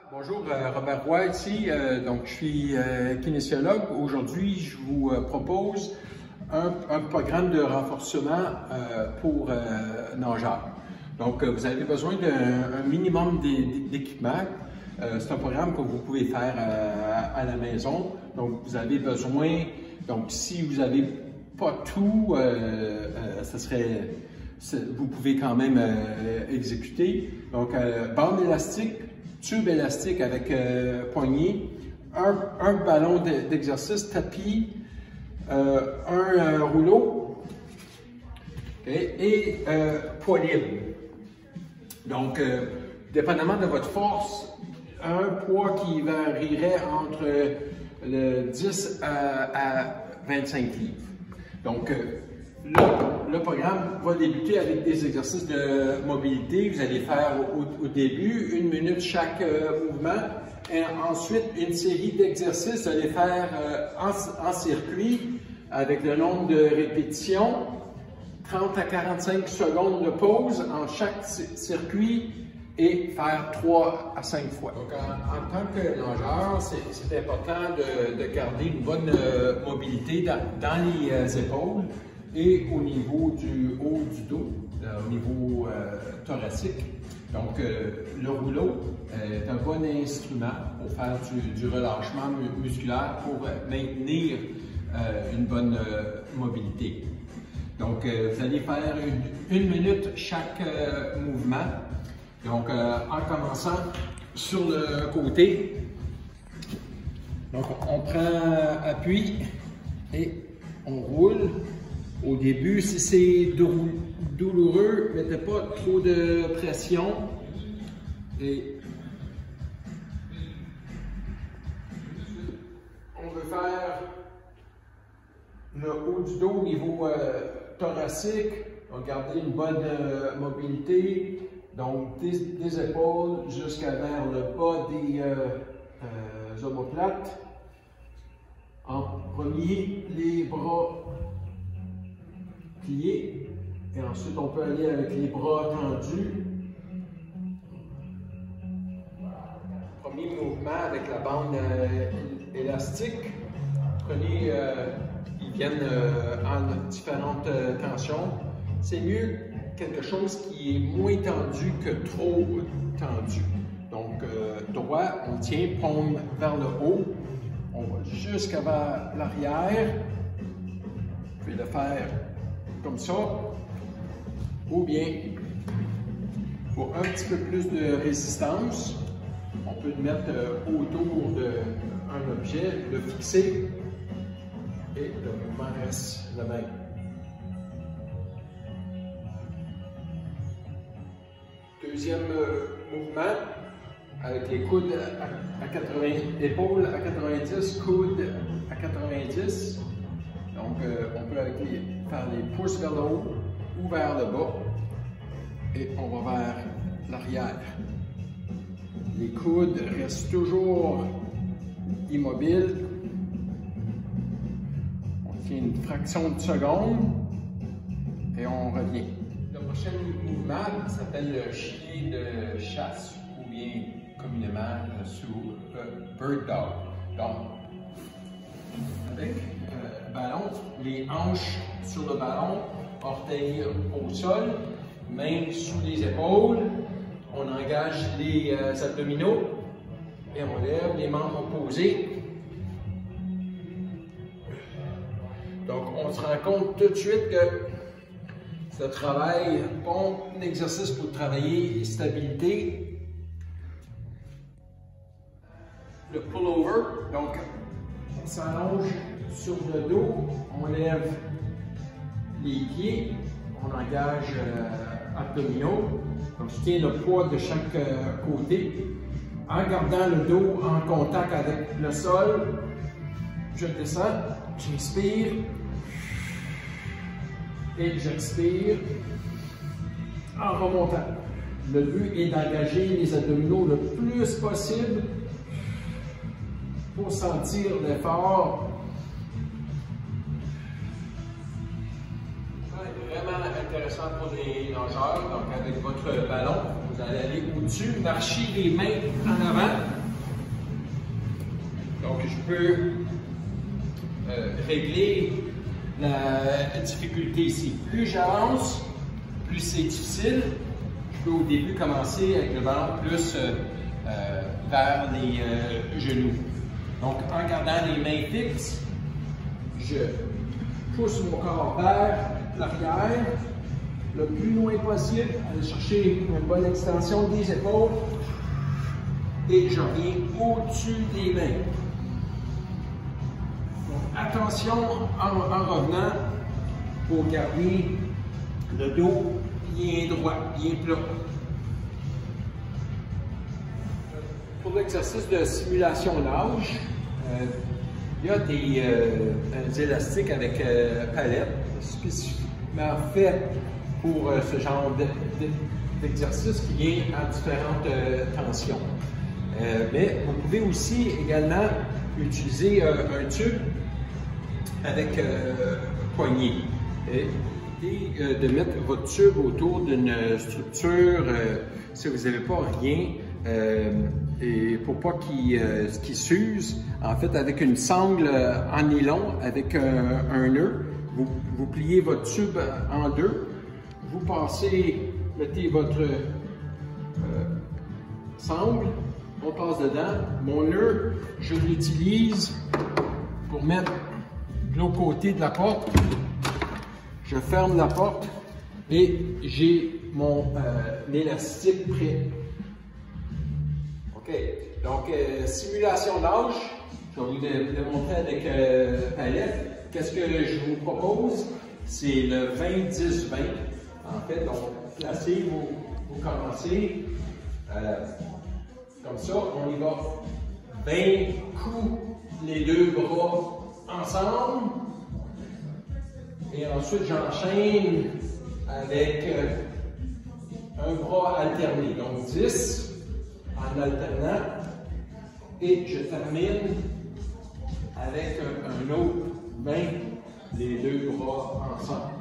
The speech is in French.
Bonjour, Robert Roy ici. Donc, je suis kinésiologue. Aujourd'hui, je vous propose un programme de renforcement pour nageurs. Donc, vous avez besoin d'un minimum d'équipement. C'est un programme que vous pouvez faire à la maison. Donc, vous avez besoin, donc si vous n'avez pas tout, vous pouvez quand même exécuter. Donc, bande élastique, tube élastique avec poignée, un ballon d'exercice, tapis, un rouleau et poids libre. Donc, dépendamment de votre force, un poids qui varierait entre le 10 à 25 livres. Donc, le programme va débuter avec des exercices de mobilité. Vous allez faire au début 1 minute chaque mouvement et ensuite une série d'exercices. Vous allez faire en circuit avec le nombre de répétitions, 30 à 45 secondes de pause en chaque circuit et faire 3 à 5 fois. Donc, en tant que nageur, c'est important de garder une bonne mobilité dans les épaules et au niveau du haut du dos, au niveau thoracique. Donc, le rouleau est un bon instrument pour faire du relâchement musculaire pour maintenir une bonne mobilité. Donc, vous allez faire une minute chaque mouvement. Donc, en commençant sur le côté, donc on prend appui et on roule. Au début, si c'est douloureux, mettez pas trop de pression. Et on veut faire le haut du dos au niveau thoracique. On va garder une bonne mobilité. Donc, des épaules jusqu'à vers le bas des omoplates. En premier, les bras pliés. Et ensuite, on peut aller avec les bras tendus. Premier mouvement avec la bande élastique. Prenez, ils viennent en différentes tensions. C'est mieux quelque chose qui est moins tendu que trop tendu. Donc, droit, on tient paume vers le haut. On va jusqu'à l'arrière. Vous pouvez le faire comme ça. Ou bien, il faut un petit peu plus de résistance. On peut le mettre autour d'un objet, le fixer et le mouvement reste le même. Deuxième mouvement, avec les coudes à 80, épaules à 90, coudes à 90. Donc, on peut faire les pouces vers le haut ou vers le bas. Et on va vers l'arrière. Les coudes restent toujours immobiles. On tient une fraction de seconde et on revient. Le prochain mouvement s'appelle le chien de chasse ou bien communément sous bird dog. Donc, avec le ballon, les hanches sur le ballon, orteils au sol, mains sous les épaules, on engage les abdominaux et on lève les membres opposés. Donc, on se rend compte tout de suite que ce travail, bon exercice pour travailler stabilité. Le pullover, donc on s'allonge sur le dos, on lève les pieds, on engage abdominaux, donc je tiens le poids de chaque côté. En gardant le dos en contact avec le sol, je descends, j'inspire. Et j'expire en remontant. Le but est d'engager les abdominaux le plus possible pour sentir l'effort. C'est vraiment intéressant pour les nageurs. Donc, avec votre ballon, vous allez aller au-dessus, marcher les mains en avant. Donc, je peux régler la difficulté ici. Plus j'avance, plus c'est difficile. Je peux au début commencer avec le ballon plus vers les genoux. Donc, en gardant les mains fixes, je pousse mon corps vers l'arrière, le plus loin possible, aller chercher une bonne extension des épaules et je reviens au-dessus des mains. Donc, attention en revenant pour garder le dos bien droit, bien plat. Pour l'exercice de simulation nage, il y a des élastiques avec palette spécifiquement fait pour ce genre d'exercice qui vient à différentes tensions. Mais vous pouvez aussi également utiliser un tube avec poignée. Évitez de mettre votre tube autour d'une structure si vous n'avez pas rien. Et pour pas qu'il s'use, en fait, avec une sangle en nylon, avec un nœud, vous pliez votre tube en deux, vous mettez votre sangle, on passe dedans. Mon nœud, je l'utilise pour mettre de l'autre côté de la porte. Je ferme la porte et j'ai mon élastique prêt. OK. Donc, simulation d'âge, je vais vous démontrer avec palette. Qu'est-ce que je vous propose? C'est le 20-10-20. En fait, donc, placez, vous commencez comme ça. On y va. 20 coups, les deux bras ensemble. Et ensuite, j'enchaîne avec un bras alterné. Donc, 10 en alternant. Et je termine avec un autre 20, les deux bras ensemble.